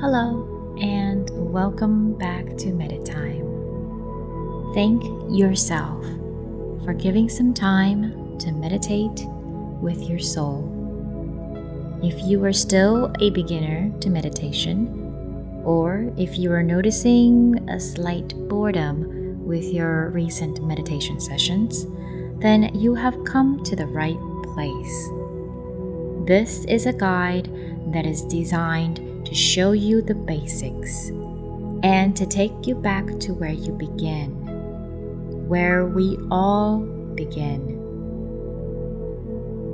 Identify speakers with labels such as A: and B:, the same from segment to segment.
A: Hello, and welcome back to Meditime. Thank yourself for giving some time to meditate with your soul. If you are still a beginner to meditation, or if you are noticing a slight boredom with your recent meditation sessions, then you have come to the right place. This is a guide that is designed to show you the basics and to take you back to where you begin, where we all begin.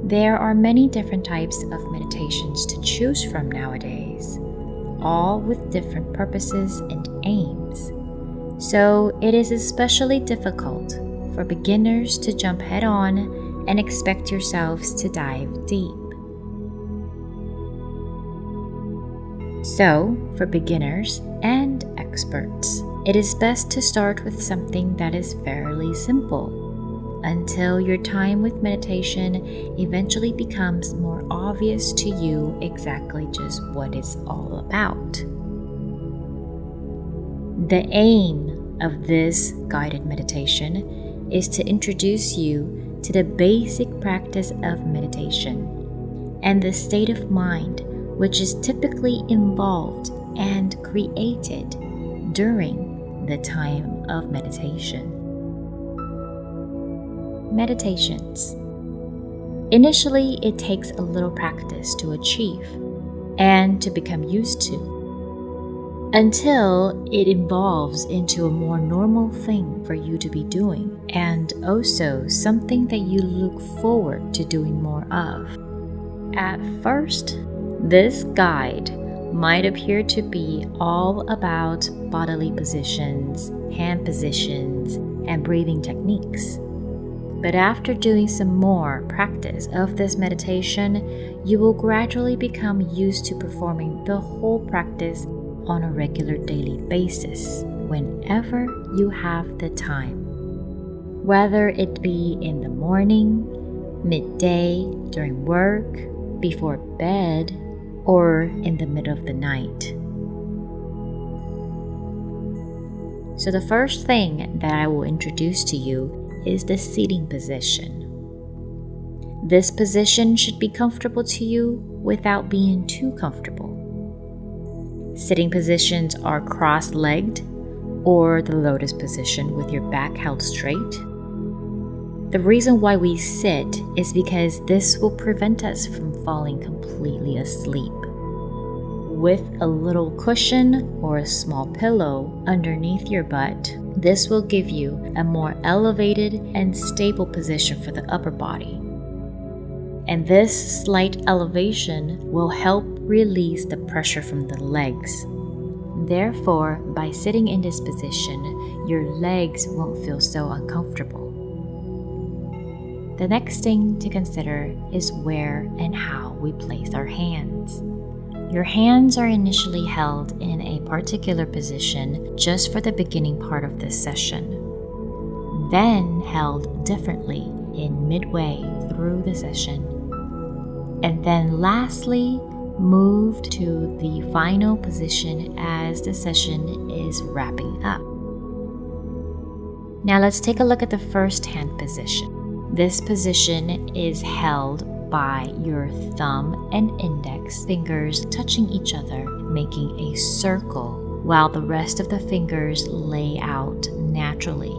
A: There are many different types of meditations to choose from nowadays, all with different purposes and aims. So it is especially difficult for beginners to jump head on and expect yourselves to dive deep. So, for beginners and experts, it is best to start with something that is fairly simple, until your time with meditation eventually becomes more obvious to you exactly just what it's all about. The aim of this guided meditation is to introduce you to the basic practice of meditation and the state of mind which is typically involved and created during the time of meditation. Meditations. Initially, it takes a little practice to achieve and to become used to, until it evolves into a more normal thing for you to be doing, and also something that you look forward to doing more of. At first, this guide might appear to be all about bodily positions, hand positions, and breathing techniques. But after doing some more practice of this meditation, you will gradually become used to performing the whole practice on a regular daily basis, whenever you have the time. Whether it be in the morning, midday, during work, before bed, or in the middle of the night. So the first thing that I will introduce to you is the seating position. This position should be comfortable to you without being too comfortable. Sitting positions are cross-legged or the lotus position with your back held straight. The reason why we sit is because this will prevent us from falling completely asleep. With a little cushion or a small pillow underneath your butt, this will give you a more elevated and stable position for the upper body. And this slight elevation will help release the pressure from the legs. Therefore, by sitting in this position, your legs won't feel so uncomfortable. The next thing to consider is where and how we place our hands. Your hands are initially held in a particular position just for the beginning part of this session, then held differently in midway through the session, and then lastly moved to the final position as the session is wrapping up. Now let's take a look at the first hand position. This position is held by your thumb and index fingers touching each other, making a circle, while the rest of the fingers lay out naturally.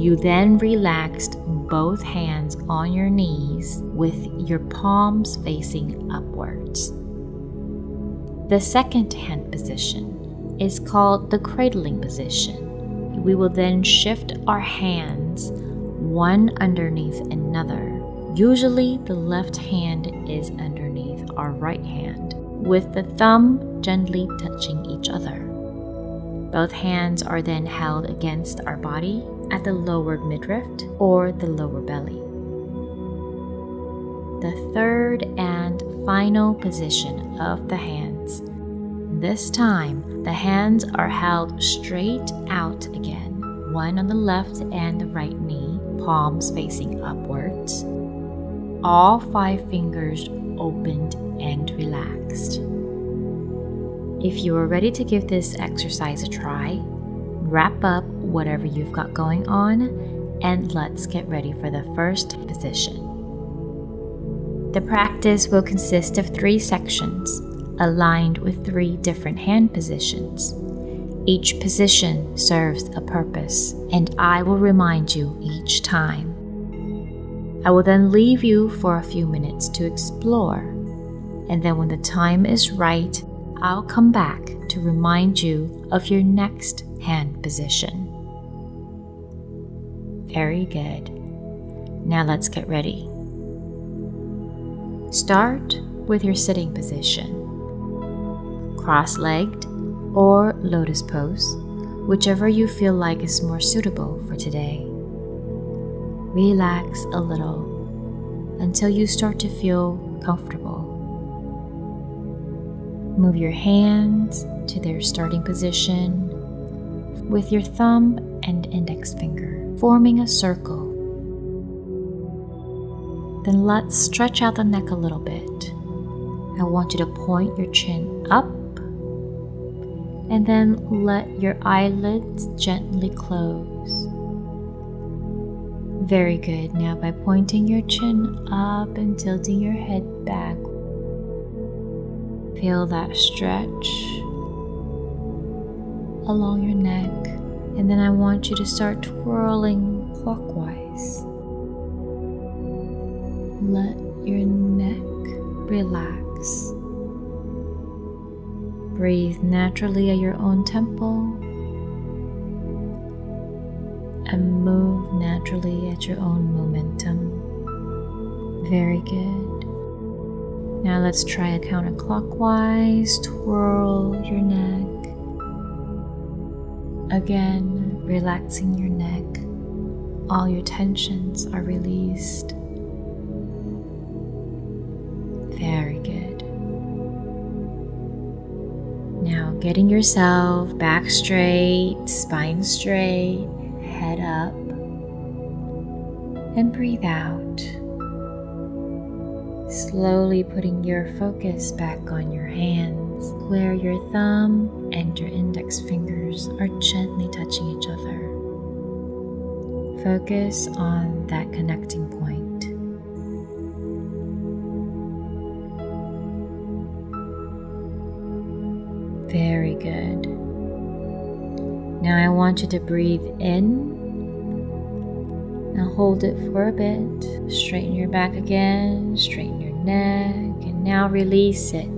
A: You then relaxed both hands on your knees with your palms facing upwards. The second hand position is called the cradling position. We will then shift our hands one underneath another. Usually the left hand is underneath our right hand, with the thumb gently touching each other. Both hands are then held against our body at the lower midriff or the lower belly. The third and final position of the hands. This time, the hands are held straight out again, one on the left and the right knee, palms facing upwards. All 5 fingers opened and relaxed. If you are ready to give this exercise a try, wrap up whatever you've got going on and let's get ready for the first position. The practice will consist of 3 sections, aligned with 3 different hand positions. Each position serves a purpose, and I will remind you each time. I will then leave you for a few minutes to explore, and then when the time is right, I'll come back to remind you of your next hand position. Very good. Now let's get ready. Start with your sitting position. Cross-legged or lotus pose, whichever you feel like is more suitable for today. Relax a little until you start to feel comfortable. Move your hands to their starting position with your thumb and index finger forming a circle. Then let's stretch out the neck a little bit. I want you to point your chin up and then let your eyelids gently close. Very good. Now by pointing your chin up and tilting your head back, feel that stretch along your neck, and then I want you to start twirling clockwise. Let your neck relax. Breathe naturally at your own tempo and move naturally at your own momentum. Very good. Now let's try a counterclockwise. Twirl your neck. Again, relaxing your neck. All your tensions are released. Very good. Now getting yourself back straight, spine straight, head up, and breathe out. Slowly putting your focus back on your hands, where your thumb and your index fingers are gently touching each other. Focus on that connecting point. Very good. Now I want you to breathe in. Now hold it for a bit. Straighten your back again, straighten your neck, and now release it.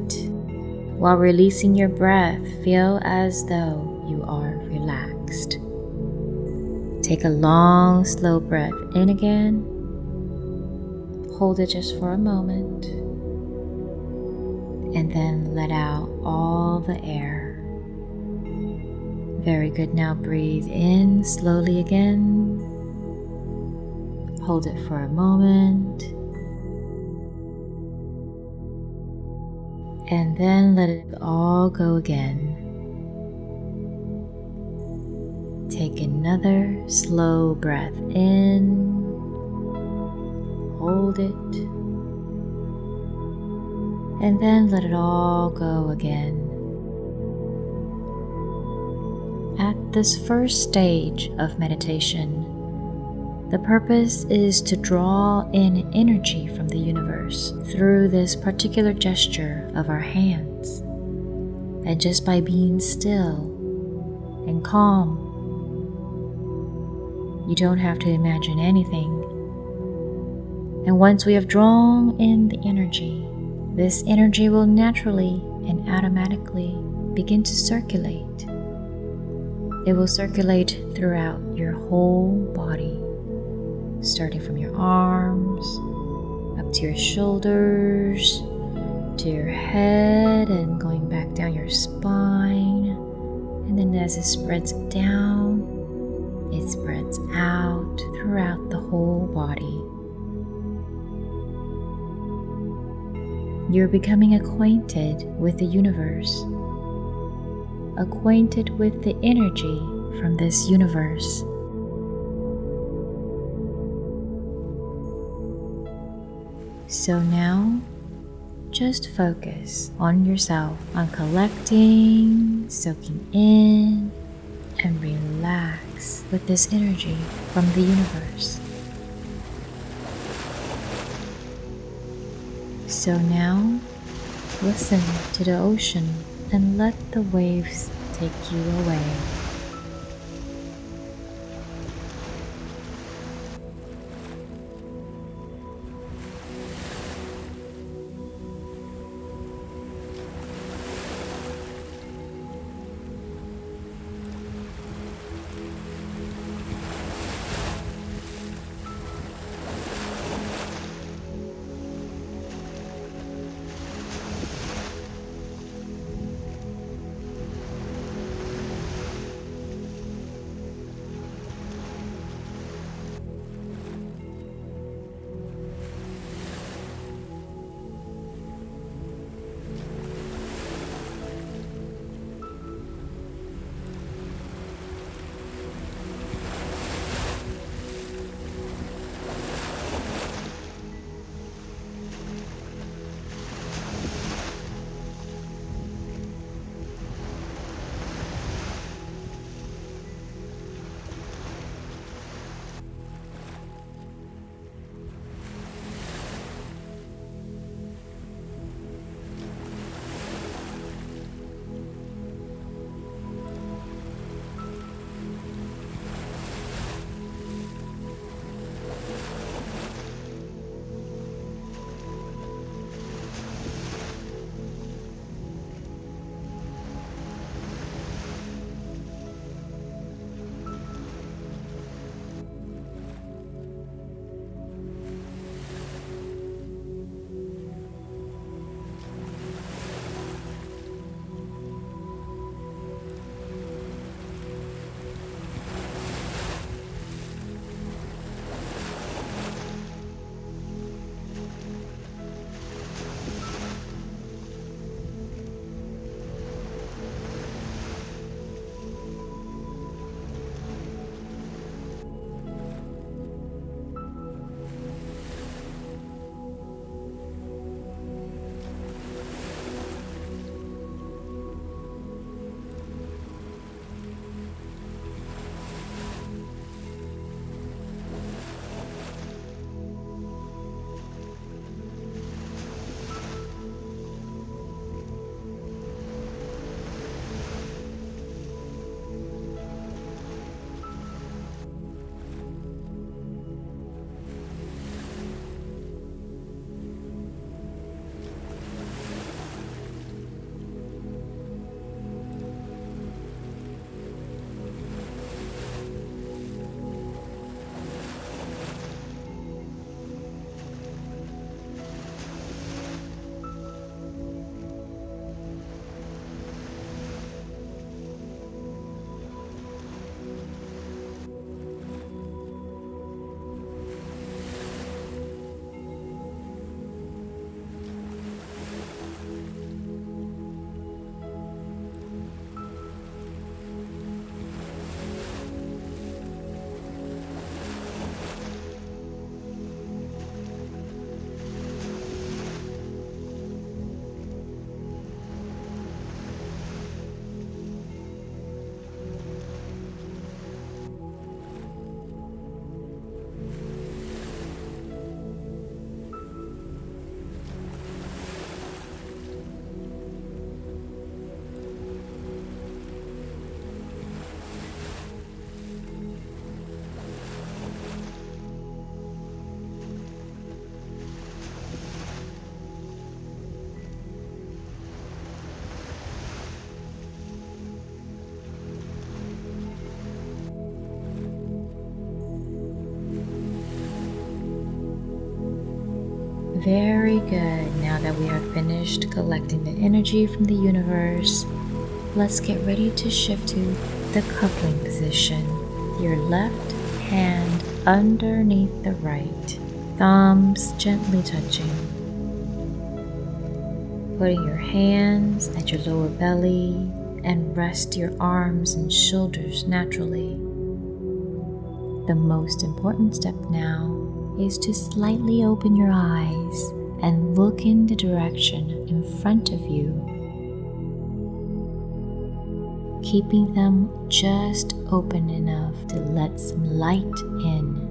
A: While releasing your breath, feel as though you are relaxed. Take a long, slow breath in again. Hold it just for a moment. And then let out all the air. Very good. Now breathe in slowly again. Hold it for a moment. And then let it all go again. Take another slow breath in. Hold it. And then let it all go again. At this first stage of meditation, the purpose is to draw in energy from the universe through this particular gesture of our hands. And just by being still and calm, you don't have to imagine anything. And once we have drawn in the energy, this energy will naturally and automatically begin to circulate. It will circulate throughout your whole body, starting from your arms, up to your shoulders, to your head, and going back down your spine. And then as it spreads down, it spreads out throughout the whole body. You're becoming acquainted with the universe, acquainted with the energy from this universe. So now, just focus on yourself, on collecting, soaking in, and relax with this energy from the universe. So now, listen to the ocean and let the waves take you away. Very good. Now that we have finished collecting the energy from the universe, let's get ready to shift to the coupling position. Your left hand underneath the right, thumbs gently touching. Putting your hands at your lower belly and rest your arms and shoulders naturally. The most important step now is to slightly open your eyes and look in the direction in front of you, keeping them just open enough to let some light in.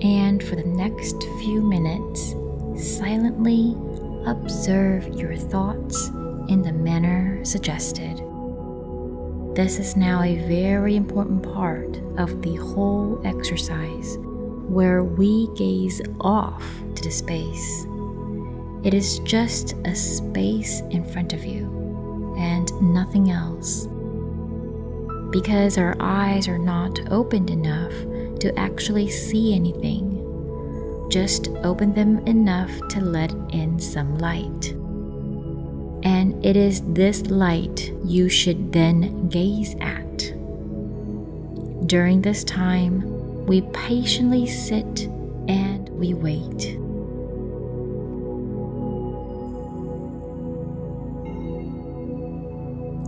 A: And for the next few minutes, silently observe your thoughts in the manner suggested. This is now a very important part of the whole exercise, where we gaze off to the space. It is just a space in front of you and nothing else, because our eyes are not opened enough to actually see anything. Just open them enough to let in some light. And it is this light you should then gaze at. During this time, we patiently sit and we wait.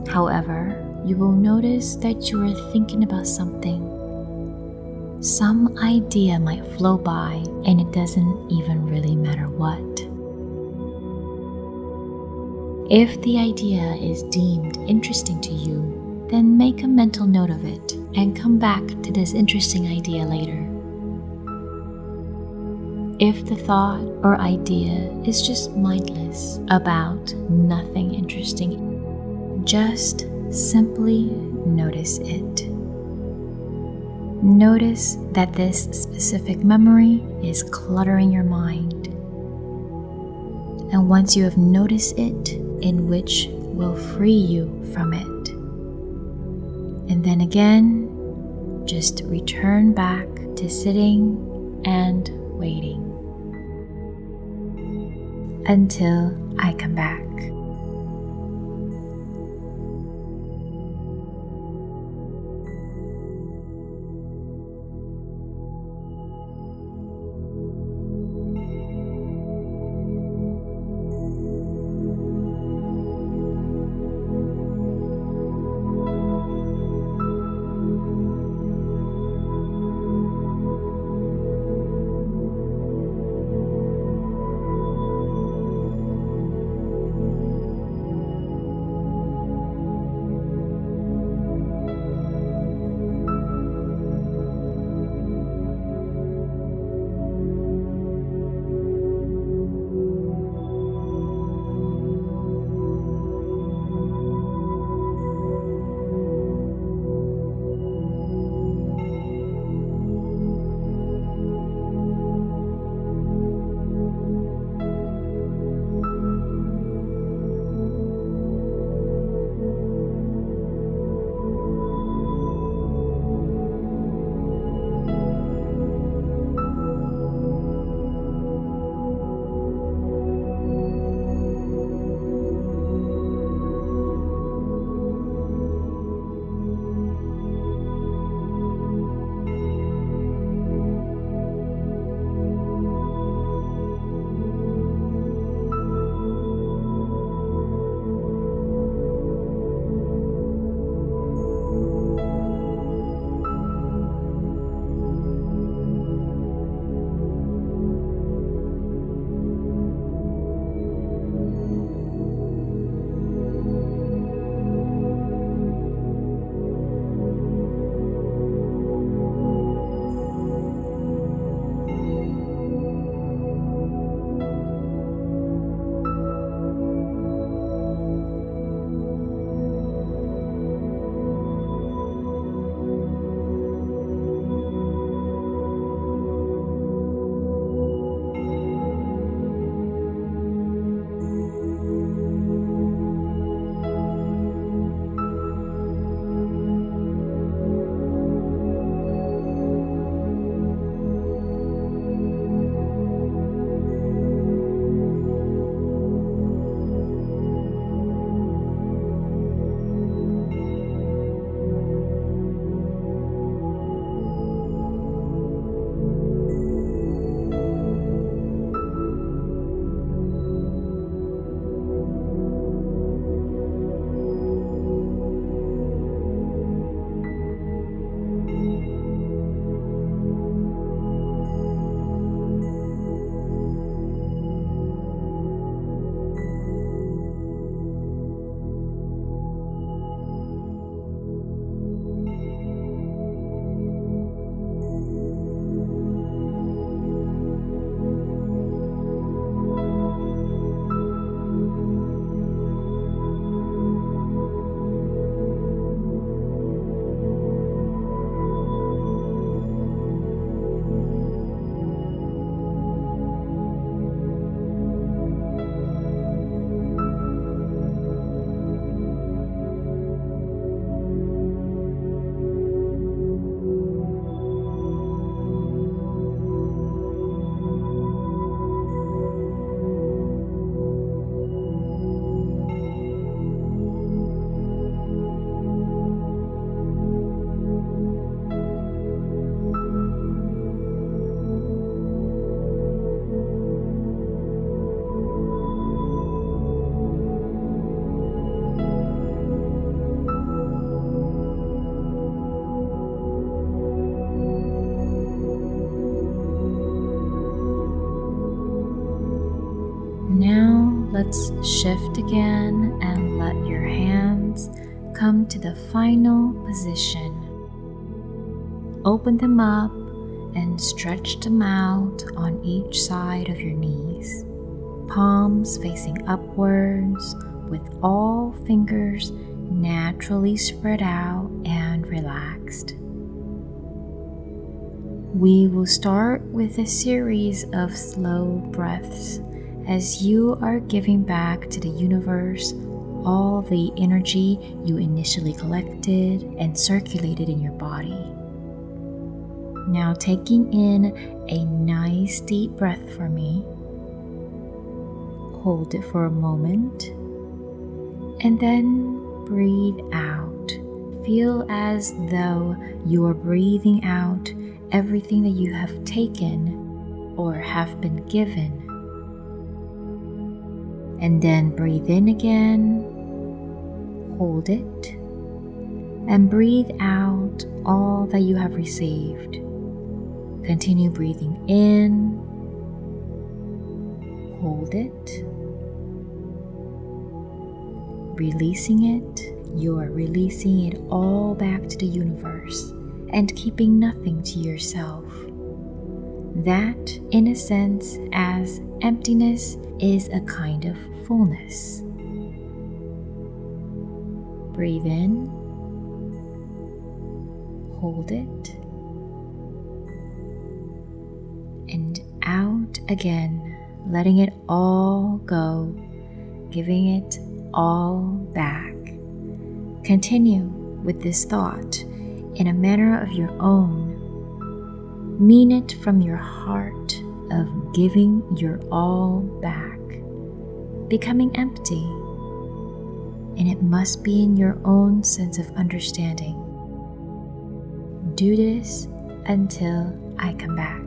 A: However, you will notice that you are thinking about something. Some idea might flow by, and it doesn't even really matter what. If the idea is deemed interesting to you, then make a mental note of it and come back to this interesting idea later. If the thought or idea is just mindless, about nothing interesting, just simply notice it. Notice that this specific memory is cluttering your mind. And once you have noticed it, in which will free you from it. And then again, just return back to sitting and waiting until I come back. let's shift again and let your hands come to the final position. Open them up and stretch them out on each side of your knees, palms facing upwards with all fingers naturally spread out and relaxed. We will start with a series of slow breaths as you are giving back to the universe all the energy you initially collected and circulated in your body. Now taking in a nice deep breath for me. Hold it for a moment and then breathe out. Feel as though you are breathing out everything that you have taken or have been given. And then breathe in again, hold it, and breathe out all that you have received. Continue breathing in, hold it, releasing it. You are releasing it all back to the universe and keeping nothing to yourself. That, in a sense, as emptiness is a kind of fullness. Breathe in, hold it, and out again, letting it all go, giving it all back. Continue with this thought in a manner of your own. Mean it from your heart of giving your all back, becoming empty, and it must be in your own sense of understanding. Do this until I come back.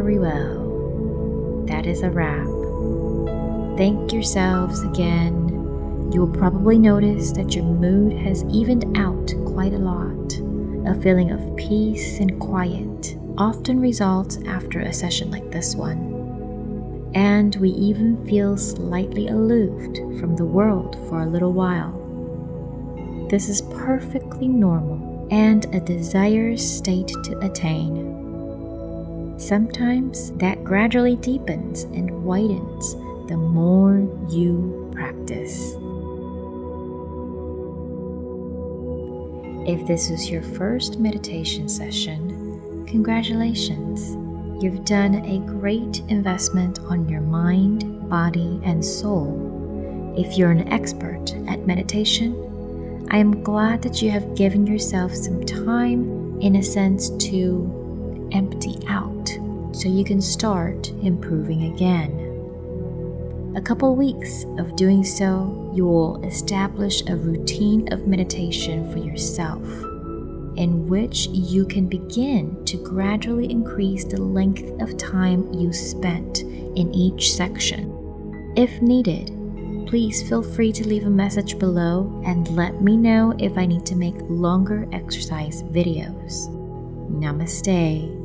A: Very well. That is a wrap. Thank yourselves again. You will probably notice that your mood has evened out quite a lot. A feeling of peace and quiet often results after a session like this one. And we even feel slightly aloof from the world for a little while. This is perfectly normal and a desired state to attain. Sometimes that gradually deepens and widens the more you practice. If this is your first meditation session, congratulations! You've done a great investment on your mind, body, and soul. If you're an expert at meditation, I am glad that you have given yourself some time, in a sense, to empty out so you can start improving again. A couple weeks of doing so, you will establish a routine of meditation for yourself, in which you can begin to gradually increase the length of time you spent in each section. If needed, please feel free to leave a message below and let me know if I need to make longer exercise videos. Namaste.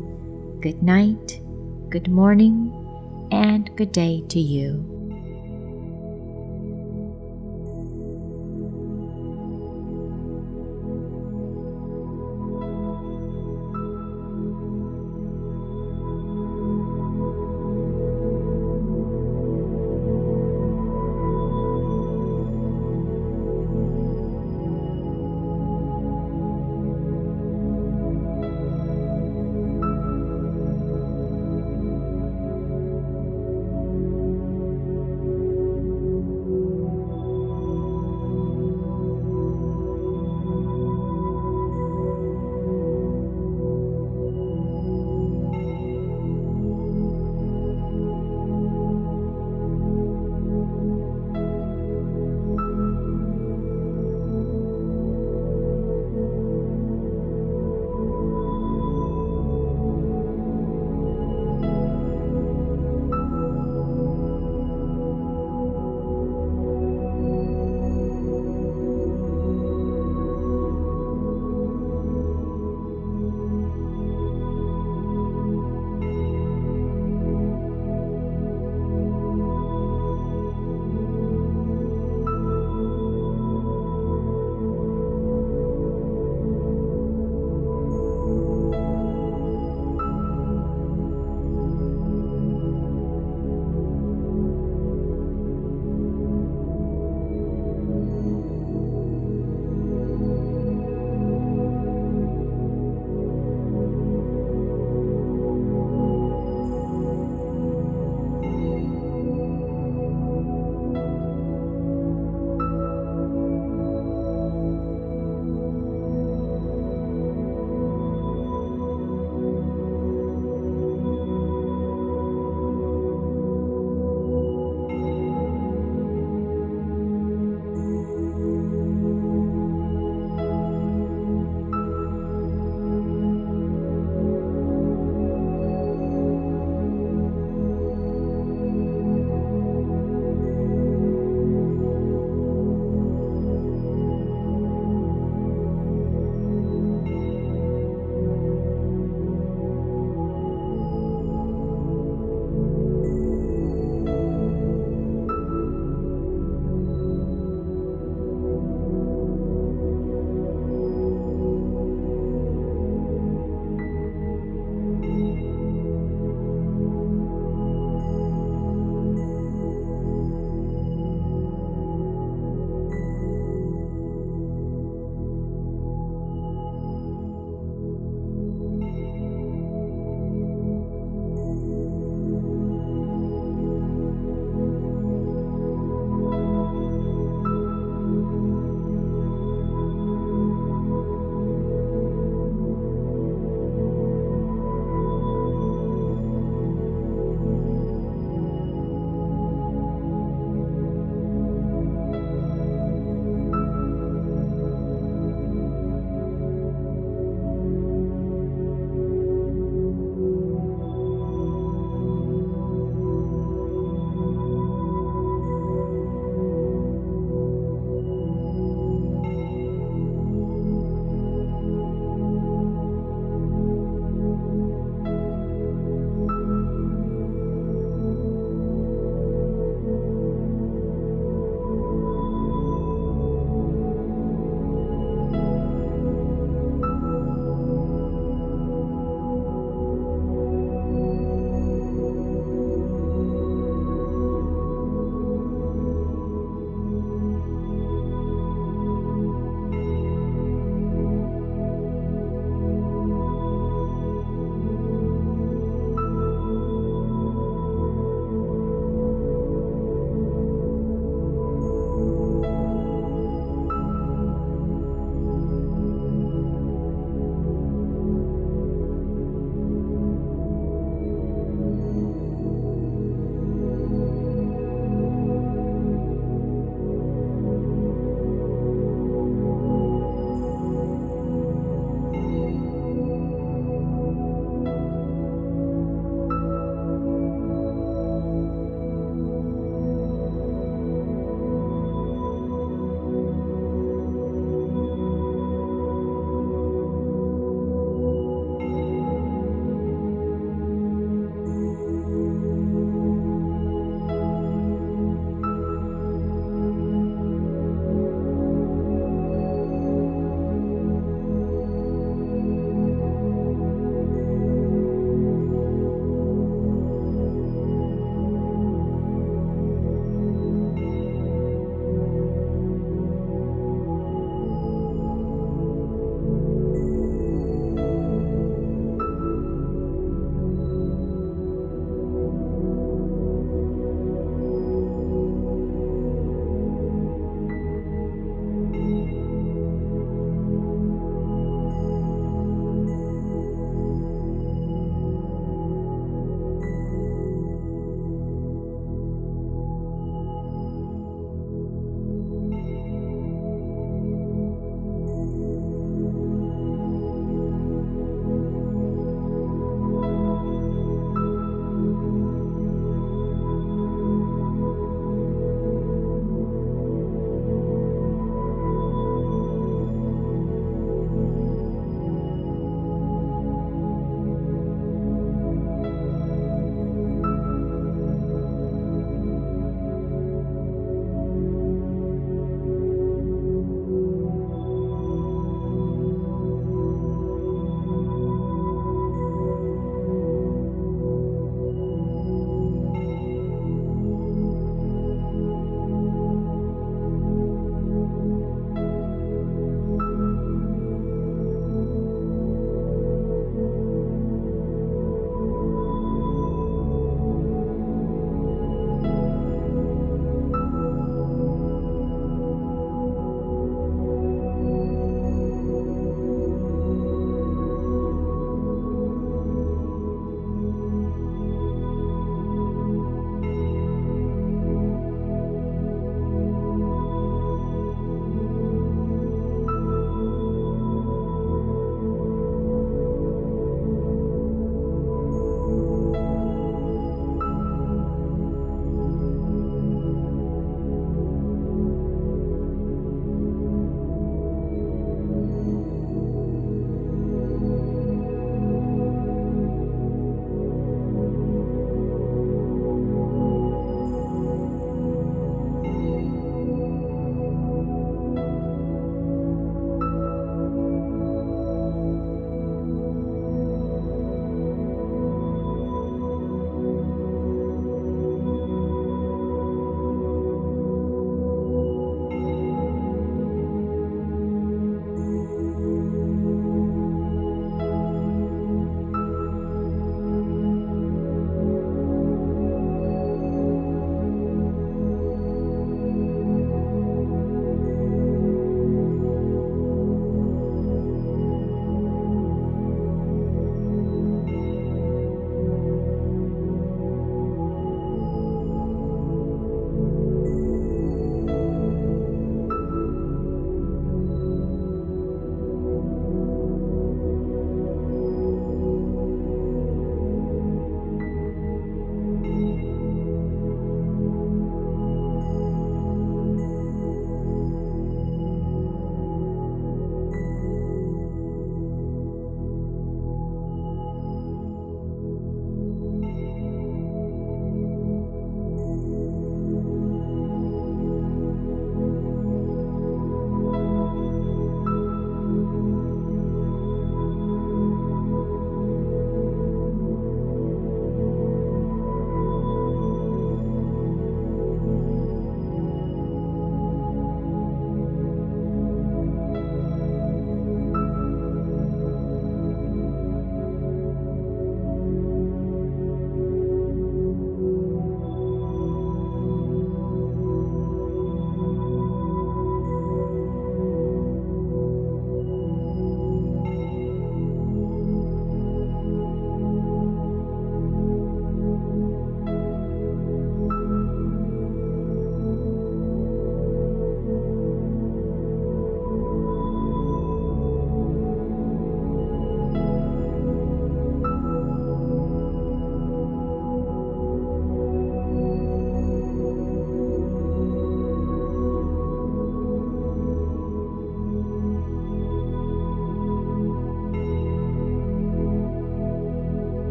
A: Good night, good morning, and good day to you.